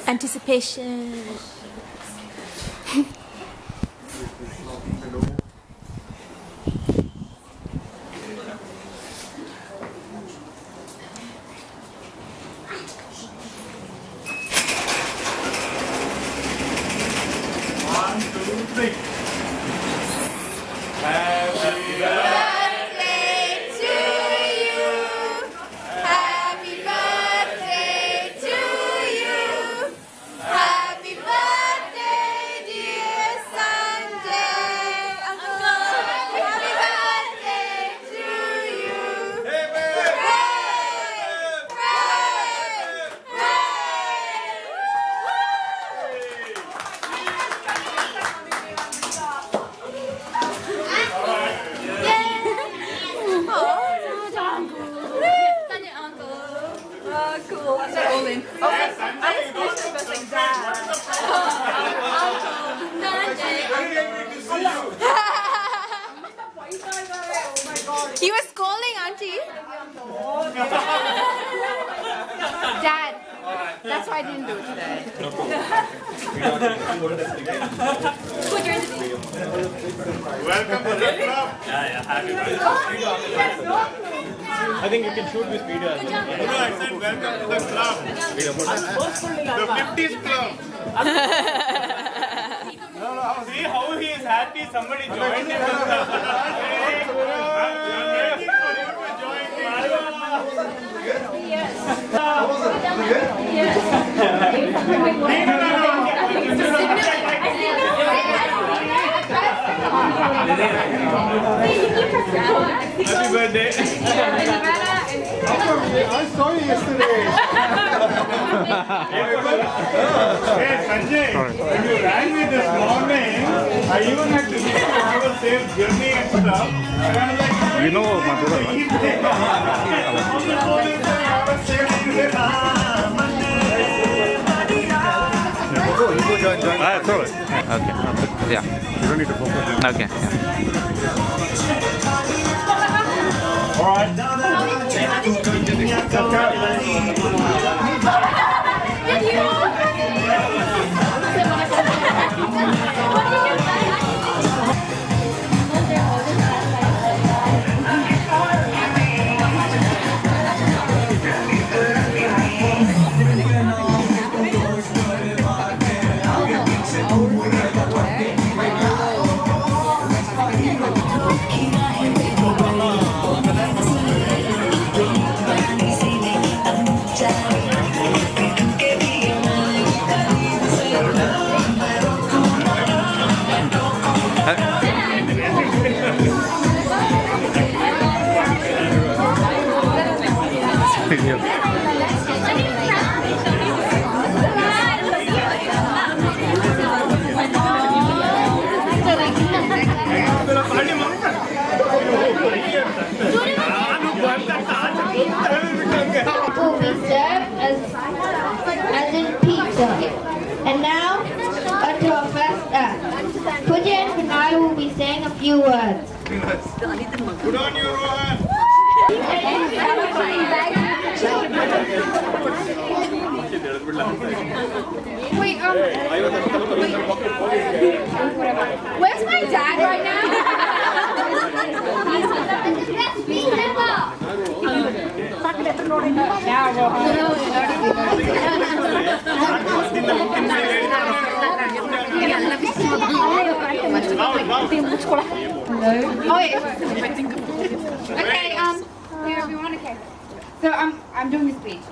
Anticipation. He was scolding, Auntie. Dad, that's why I didn't do it today. Welcome to the club. Yeah, happy birthday. I think you can shoot this video. No, I said welcome to the club. The 50s club. See how he is happy somebody joined him. I'm waiting for you to join me. Happy birthday. I saw you yesterday. Hey Sanjay, when you ran me this morning, I even had to have a safe journey and stuff. And I was like, You know my brother, right? You go join. It's all right. Okay. Yeah. You don't need to focus. Okay. Yeah. Will be served as in pizza. And now, onto our first act. Pujan and I will be saying a few words. Good on you, Rohan. Wait, where's my dad right now? Oh, yeah. Okay, here everyone, okay. So I'm doing a speech.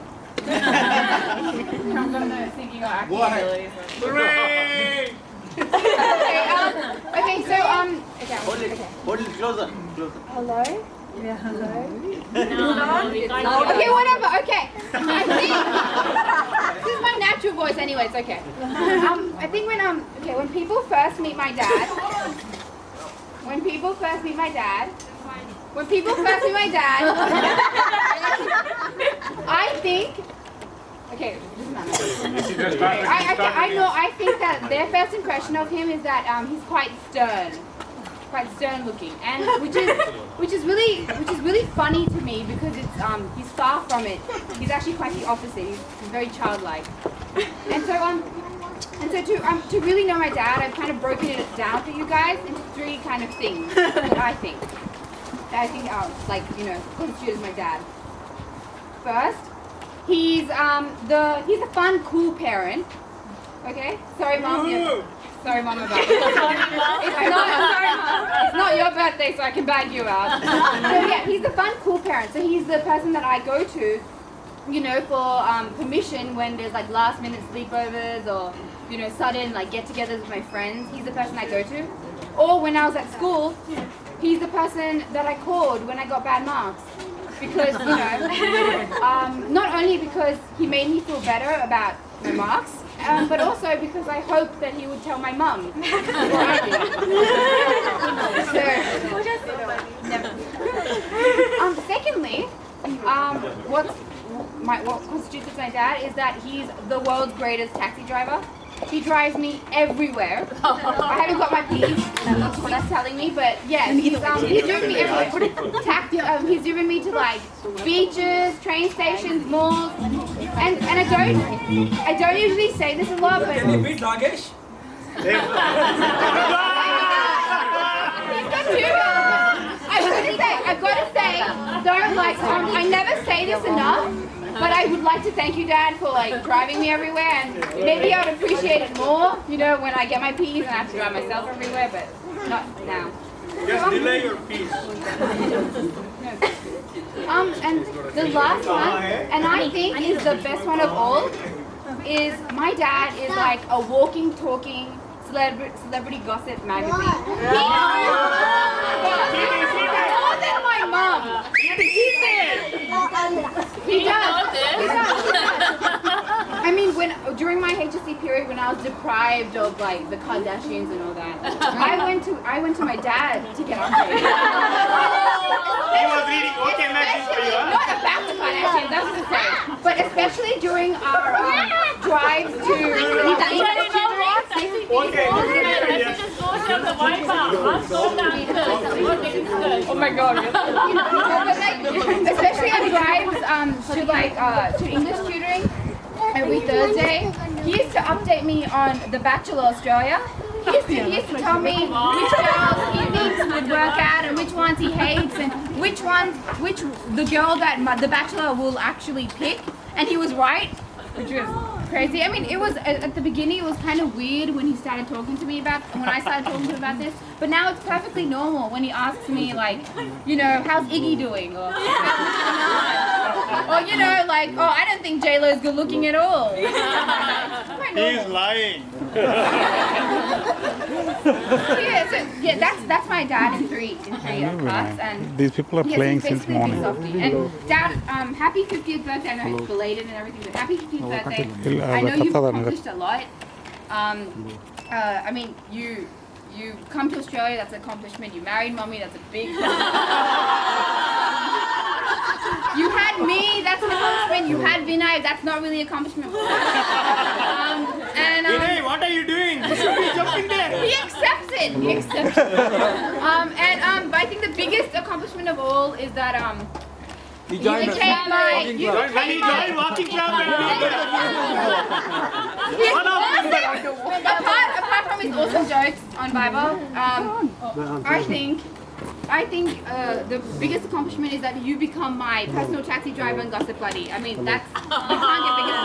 I'm gonna think you got acting abilities. Hooray! Okay, so okay. Hold it closer. Hello? Yeah, hello. Okay, whatever. Okay. I think this is my natural voice anyway, it's okay. I think when people first meet my dad, I think okay, doesn't matter. I think that their first impression of him is that he's quite stern. quite stern looking, and which is really funny to me because it's he's far from it. He's actually quite the opposite. He's very childlike, and so to really know my dad, I've kind of broken it down for you guys into 3 kind of things that I think like, you know, constitute as my dad. First, he's a fun, cool parent. Okay, sorry mom. Sorry mom about it. It's not your birthday, so I can bag you out. So yeah, he's a fun, cool parent. So he's the person that I go to, you know, for permission when there's like last minute sleepovers or, you know, sudden like get-togethers with my friends. He's the person I go to. Or when I was at school, he's the person that I called when I got bad marks. Because, you know, not only because he made me feel better about my marks, but also because I hoped that he would tell my mum before I did. Secondly, what constitutes as my dad is that he's the world's greatest taxi driver. He drives me everywhere. I haven't got my P's, he's telling me, but yeah, he's driven me everywhere. He's driven me to like beaches, train stations, malls, and I don't usually say this a lot, but Can you beat Ragesh? I've got to say, don't like, I never say this enough, but I would like to thank you, Dad, for like driving me everywhere, and maybe I would appreciate it more, you know, when I get my P's and I have to drive myself everywhere, but not now. Just delay your piece. And the last one, and I think is the best one of all, is my dad is like a walking, talking celebrity gossip magazine. More than my mom. He does. I mean, during my HSC period, when I was deprived of like the Kardashians and all that, I went to my dad to get updated. He was reading OK Magazine for you, huh? Not about the Kardashians, that's what I'm saying. But especially during our drives to oh my god. Especially on drives to English tutoring every Thursday. He used to update me on The Bachelor Australia. He used to tell me which girls he thinks would work out and which ones he hates and which the girl that The Bachelor will actually pick. And he was right, which was crazy. I mean, it was at the beginning. It was kind of weird when he started talking to me when I started talking to him about this. But now it's perfectly normal when he asks me like, you know, how's Iggy doing, or you know, like, oh, I don't think J-Lo is good looking at all. He's lying. That's my dad in three parts, and these people are playing since morning. And Dad, happy 50th birthday. I know it's belated and everything, but happy 50th birthday. I know you've accomplished a lot. I mean, you come to Australia, that's an accomplishment. You married Mommy, that's a big You had me, that's an accomplishment. You had Vinay, that's not really an accomplishment. Vinay, what are you doing? You should be jumping there. He accepts it. But I think the biggest accomplishment of all is that He joined us. When he joined walking club apart from his awesome jokes on Bible, I think the biggest accomplishment is that you become my personal taxi driver and gossip buddy. I mean, you can't get bigger than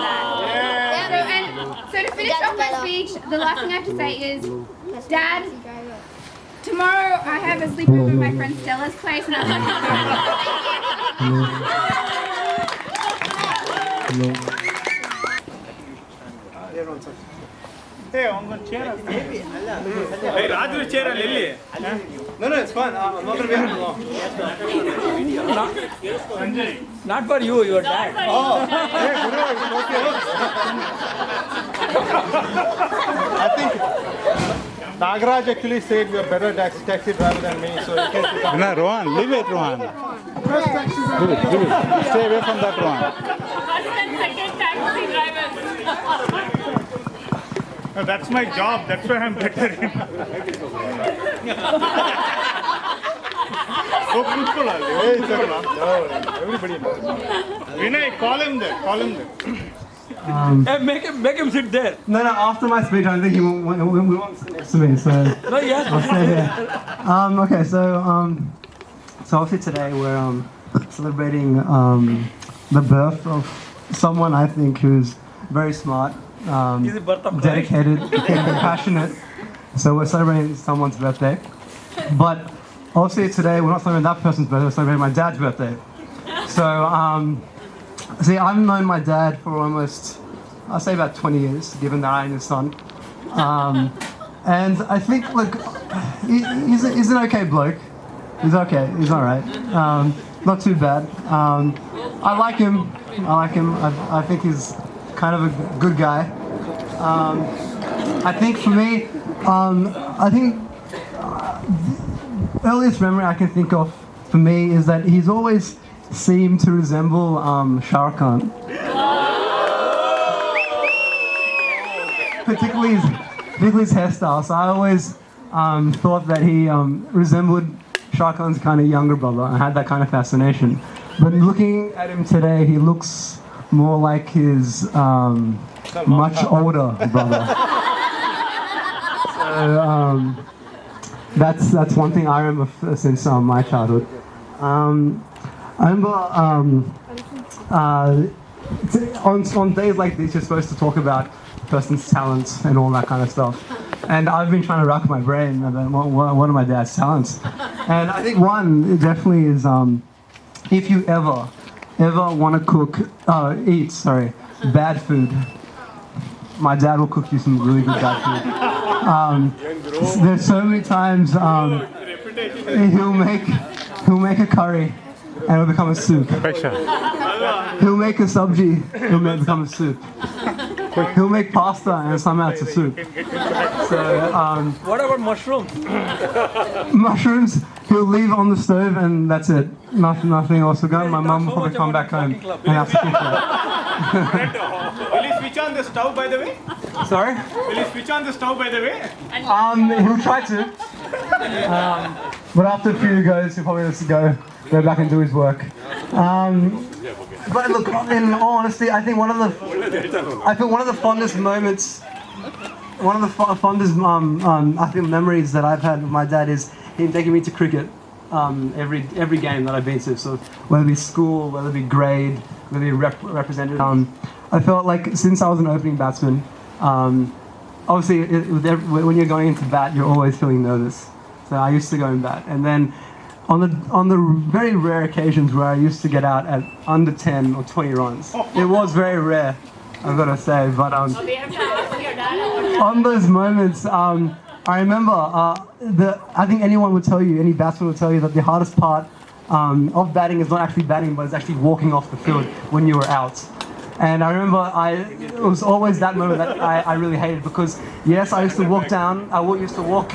that. So to finish off my speech, the last thing I have to say is, Dad, tomorrow I have a sleepover at my friend Stella's place, and I'm Hey, I'm going to cheer us. Hey, Raju chair ಅಲ್ಲಿ. No, it's fun. I'm not going to be here long. Sanjay. Not for you, your dad. Oh, hey, Guru, it's okay. I think Nagaraj actually said you're better taxi driver than me, so you can become. No, Rohan, leave it, Rohan. First taxi driver. Leave it. Stay away from that, Rohan. First and second taxi drivers. No, that's my job. That's why I'm better in. Oh, principal. Everybody knows. Vinay, call him there. Call him there. Hey, make him sit there. No, after my speech, I think we won't sit next to me, so No, yes. I'll stay here. Okay, so obviously today we're celebrating the birth of someone I think who's very smart, Is it birth of Christ? dedicated, and compassionate. So we're celebrating someone's birthday. But obviously today we're not celebrating that person's birthday, we're celebrating my dad's birthday. So, see, I've known my dad for almost, I'll say about 20 years, given that I'm his son. And I think, look, he's an okay bloke. He's okay, he's alright. Not too bad. I like him. I think he's kind of a good guy. I think for me, the earliest memory I can think of for me is that he's always seemed to resemble Shah Rukh Khan. Particularly his hairstyle. So I always thought that he resembled Shah Rukh Khan's kind of younger brother. I had that kind of fascination. But looking at him today, he looks more like his much older brother. So that's one thing I remember since my childhood. I remember on days like this, you're supposed to talk about a person's talents and all that kind of stuff. And I've been trying to rack my brain about what are my dad's talents. And I think one definitely is if you ever want to eat bad food, my dad will cook you some really good bad food. There's so many times he'll make a curry and it'll become a soup. He'll make a sabji, it'll become a soup. He'll make pasta and somehow it's a soup. So, What about mushrooms? mushrooms, he'll leave on the stove and that's it. Nothing else will go. My mum will probably come back home and have to cook it. Will you switch on the stove, by the way? Sorry? Will you switch on the stove, by the way? He'll try to. But after a few goes, he'll probably just go back and do his work. But look, in all honesty, I think one of the fondest moments, one of the fondest I think memories that I've had with my dad is him taking me to cricket. Every game that I've been to, so whether it be school, whether it be grade, whether it be represented. I felt like since I was an opening batsman, obviously when you're going into bat, you're always feeling nervous. So I used to go in bat, and then on the very rare occasions where I used to get out at under 10 or 20 runs, it was very rare, I've got to say. But on those moments, I remember I think anyone would tell you, any batsman would tell you that the hardest part of batting is not actually batting, but it's actually walking off the field when you were out. And I remember it was always that moment that I really hated, because yes, I used to walk down, I used to walk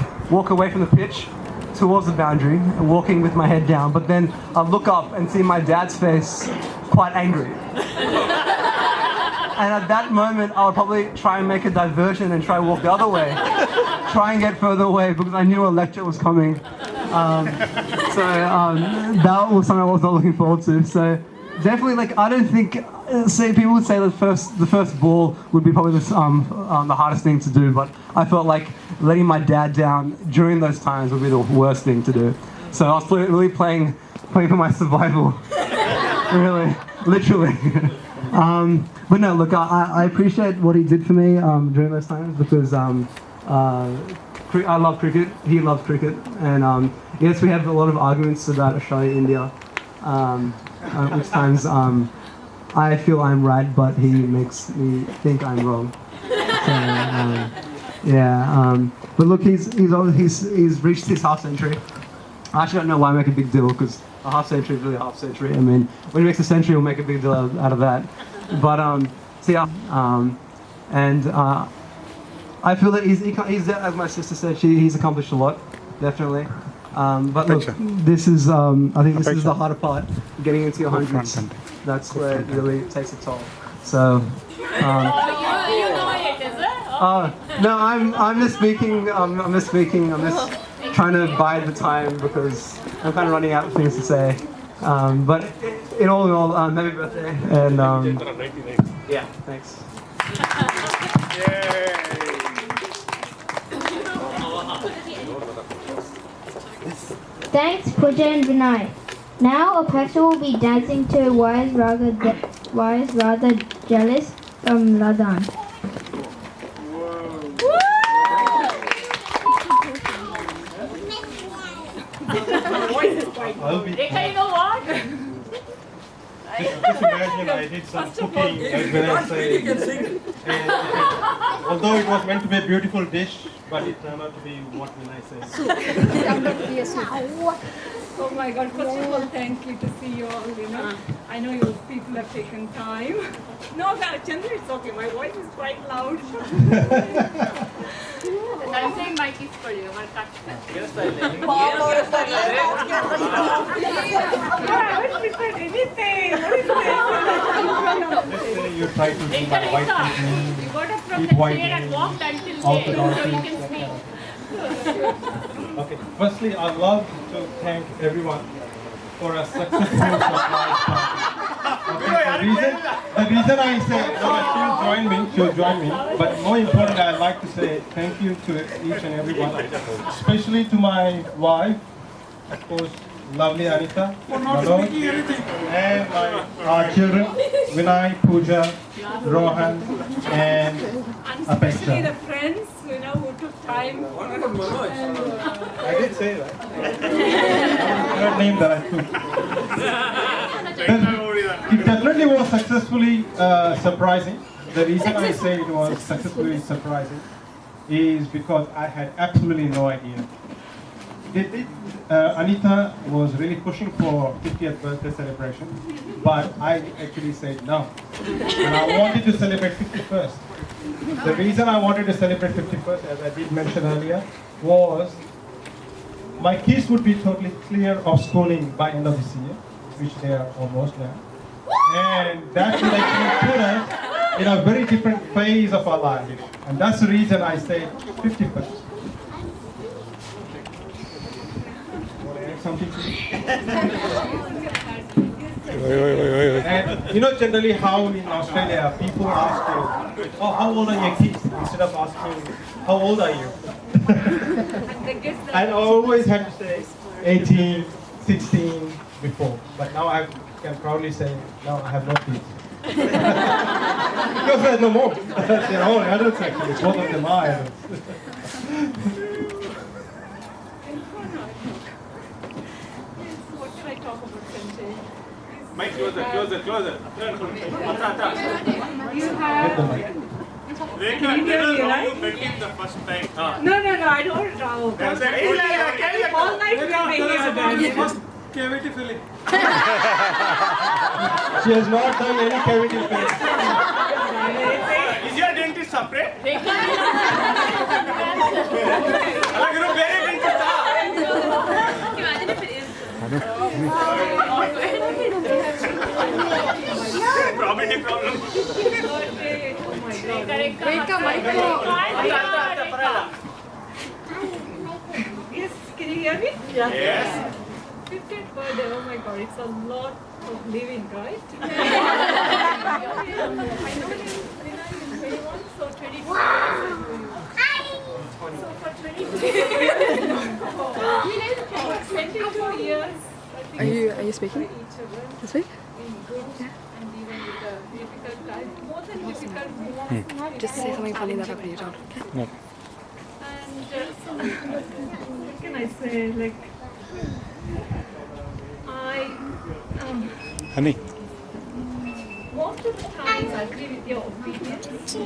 away from the pitch towards the boundary, walking with my head down, but then I'd look up and see my dad's face quite angry. And at that moment, I would probably try and make a diversion and try and walk the other way, try and get further away, because I knew a lecture was coming. That was something I was not looking forward to. So definitely, like, I don't think, people would say the first ball would be probably the hardest thing to do, but I felt like letting my dad down during those times would be the worst thing to do. So I was really playing for my survival, really, literally. But no, look, I appreciate what he did for me during those times, because I love cricket, he loves cricket, and yes, we have a lot of arguments about Australia, India, which times I feel I'm right, but he makes me think I'm wrong. So, but look, he's reached his half century. I actually don't know why I make a big deal, because a half century is really a half century. I mean, when he makes a century, he'll make a big deal out of that. But I feel that he's as my sister said, he's accomplished a lot, definitely. But look, this is I think this is the harder part, getting into your hundreds. That's where it really takes a toll. So. You know it, is it? No, I'm just speaking. I'm just speaking. I'm just trying to bide the time because I'm kind of running out of things to say. But in all, happy birthday, and yeah, thanks. Thanks, Pooja and Vinay. Now Apache will be dancing to Why is Rather Jealous from Ladan. Rekha, you know what? Just imagine I did some cooking when I say, and although it was meant to be a beautiful dish, but it turned out to be what when I say. Oh my God, first of all, thank you to see you all, you know. I know you people have taken time. No, Chandra, it's okay. My voice is quite loud. I'm saying mic is for you. I haven't prepared anything. What is Let's say you try to do my white You evening, got up from eat the white chair and evening, walked until out there, the door so you things, can that speak. kind of. Okay, firstly, I'd love to thank everyone for a successful surprise party. Okay, the reason I say that she'll join me, but more importantly, I'd like to say thank you to each and everyone, especially to my wife, of course, lovely Anita, Manoj, and our children, Vinay, Pooja, Rohan, and especially the Apeksha. friends, you know, who took time. I did say that. Third name that I took. It definitely was successfully surprising. The reason I say it was successfully surprising is because I had absolutely no idea. Anita was really pushing for 50th birthday celebration, but I actually said no. And I wanted to celebrate 51st. The reason I wanted to celebrate 51st, as I did mention earlier, was my kids would be totally clear of schooling by end of this year, which they are almost now. And that will actually put us in a very different phase of our life. And that's the reason I say 51st. Want to add something to it? And you know generally how in Australia people ask you, oh, how old are your kids? Instead of asking, how old are you? I always had to say 18, 16 before, but now I can proudly say, no, I have no kids. Because there's no more. They're all adults actually, both of them are adults. What can I talk about, Sanjay? Mike, closer. You have... Rekha, tell us how you met him the first time. No, I don't know. All night we are making a dance. Cavity filling. She has not done any cavity filling. Is your dentist separate? Imagine if it is. Problem. Yes, can you hear me? Yes. 50th birthday, oh my God, it's a lot of living, right? I know you're 21, so 22. So for 22 years, I think Are you speaking? each other This week? in good and even with the difficult times, more than difficult, Just say something funny that happened to you, John. and what can I say, like, Honey. most of the times I agree with your opinions.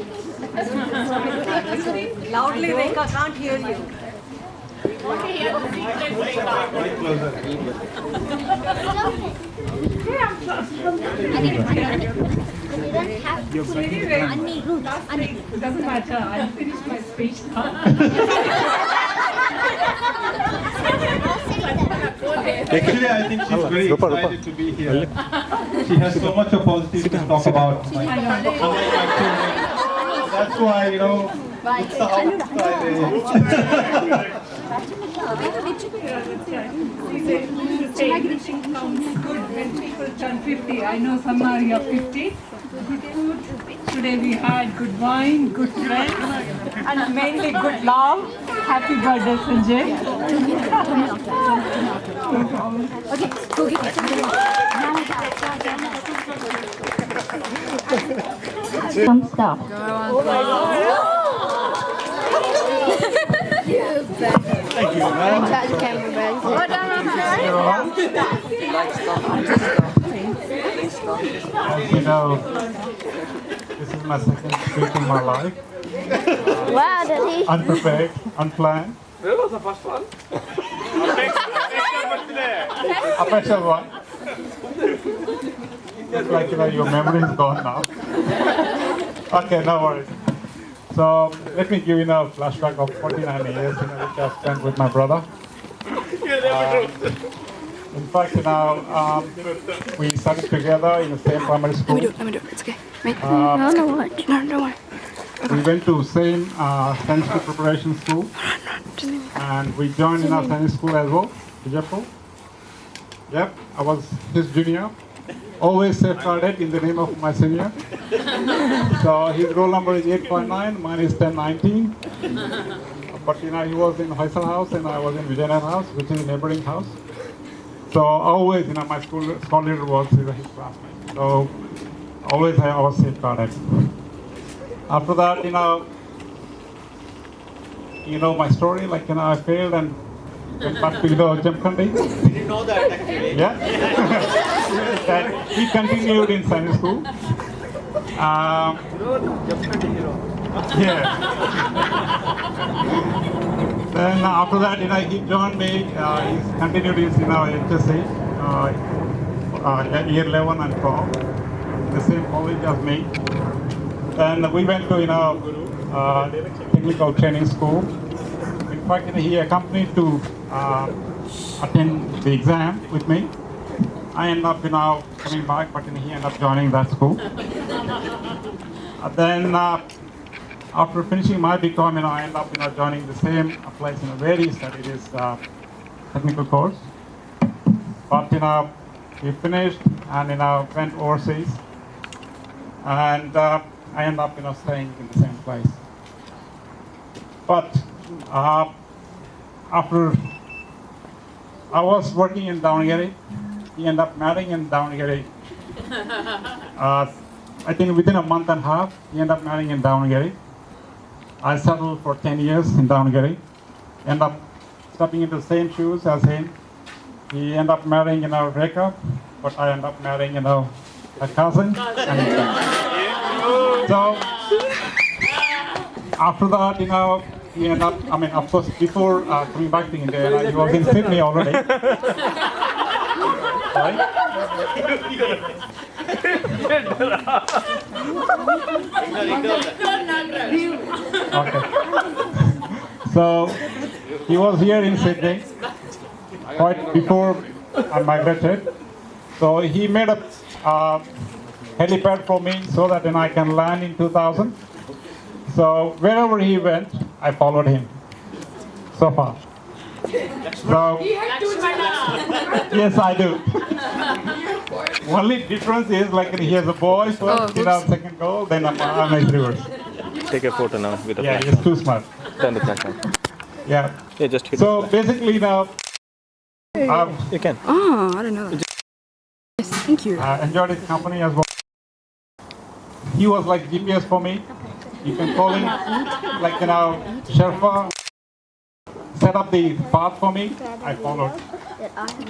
Loudly, Rekha, can't hear you. Want to hear the secret Rekha. Anyway, last week, doesn't matter, I'll finish my speech now. Actually, I think she's very excited to be here. She has so much of positive to talk about. Unlike my children. That's why, you know, Good when people turn 50. I know some are here 50. Good food. Today we had good wine, good friends, and mainly good love. Happy birthday, Sanjay. Some stuff. Thank you, man. As you know, this is my second trip in my life. Wow, Daddy. Unprepared, unplanned. Where was the first one? A special one. It's like, your memory is gone now. Okay, no worries. So let me give you a flashback of 49 years which I spent with my brother. In fact, we studied together in the same primary school. Let me do it. It's okay. Wait. I don't know what. No, don't worry. We went to same Sanju preparation school, and we joined in our Sanju school as well, Vijaypur. Yep, I was his junior. Always safeguarded in the name of my senior. So his roll number is 8.9, mine is 1019. But he was in Hoysal House and I was in Vijayanagar House, which is a neighboring house. So always, my school leader was his classmate. So always I was safeguarded. After that, my story, I failed and went back to Jamkhandi. Did you know that actually? Yeah. That he continued in Sanju school. Yeah. Then after that, he joined me. He continued his, HSC, year 11 and 12, the same college as me. Then we went to, technical training school. In fact, he accompanied to attend the exam with me. I ended up, coming back, but he ended up joining that school. Then, after finishing my BCom, I ended up, joining the same place, where he studied his technical course. But, he finished and, went overseas. And I ended up, staying in the same place. But, after I was working in Davangere, he ended up marrying in Davangere. I think within a month and a half, he ended up marrying in Davangere. I settled for 10 years in Davangere. Ended up stepping into the same shoes as him. He ended up marrying, Rekha, but I ended up marrying, a cousin. So, after that, he ended up, of course, before coming back to India, he was in Sydney already. Right? Okay. So, he was here in Sydney quite before I migrated. So, he made a helipad for me so that I can land in 2000. So wherever he went, I followed him. So far. So, yes, I do. Only difference is he has a boy first, second goal, then I'm in reverse. Take a photo now with the Yeah, he's too smart. Turn the flash on. Yeah. Yeah, just hit So basically now, you can. Oh, I don't know. Yes, thank you. enjoyed his company as well. He was like GPS for me. You can call him, Sherpa. Set up the path for me. I followed.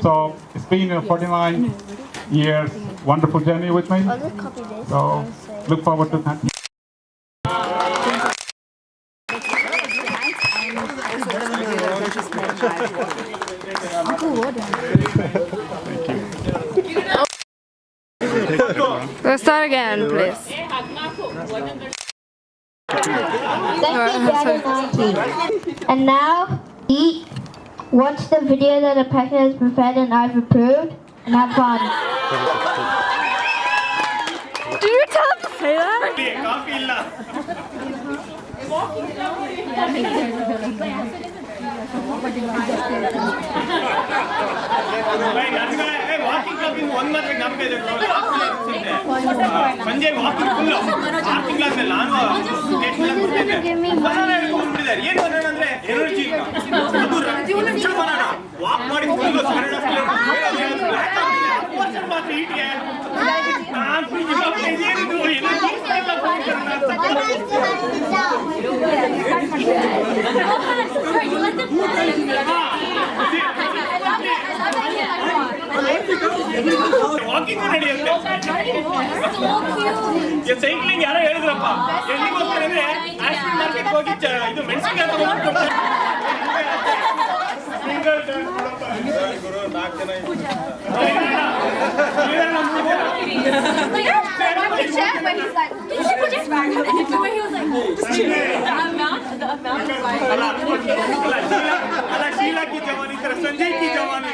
So it's been 49 years, wonderful journey with me. So look forward to that. Let's start again, please. And now, eat, watch the video that the packet has prepared and I've approved, and have fun. Did you tell him to say that? Walking ಕ್ಲಬ್ಬಿಂಗ್ ಒಂದು ಮಾತ್ರ ಜ್ಞಾಪಕ ಇದೆ ಸಂಜೆ walking full 6 ತಿಂಗಳಾದ್ಮೇಲೆ ನಾನು banana ಹೇಳ್ಕೊಂಡ್ಬಿಟ್ಟಿದ್ದಾರೆ. ಏನು banana ಅಂದ್ರೆ energy, ಅದು banana walk ಮಾಡಿ ಫುಲ್ ಮಾತ್ರ ಹೀಟ್ಗೆ ವಾಕಿಂಗ್ ನಡೆಯುತ್ತೆ. ಸೈಕ್ಲಿಂಗ್ ಯಾರೋ ಹೇಳಿದ್ರಪ್ಪ, ಎಲ್ಲಿಗೋಸ್ಕರ ಅಂದ್ರೆ ಆಸ್ಪಿನ್ ಮಾರ್ಕೆಟ್ ಹೋಗಿ ಇದು ಮೆಣಸಿನಕಾಯಿ ತಗೊಂಡ್ಬಿಟ್ಟು ಗುರು 4 ಜನ ಶೀಲಾ की जवानी तरह संजय की जवानी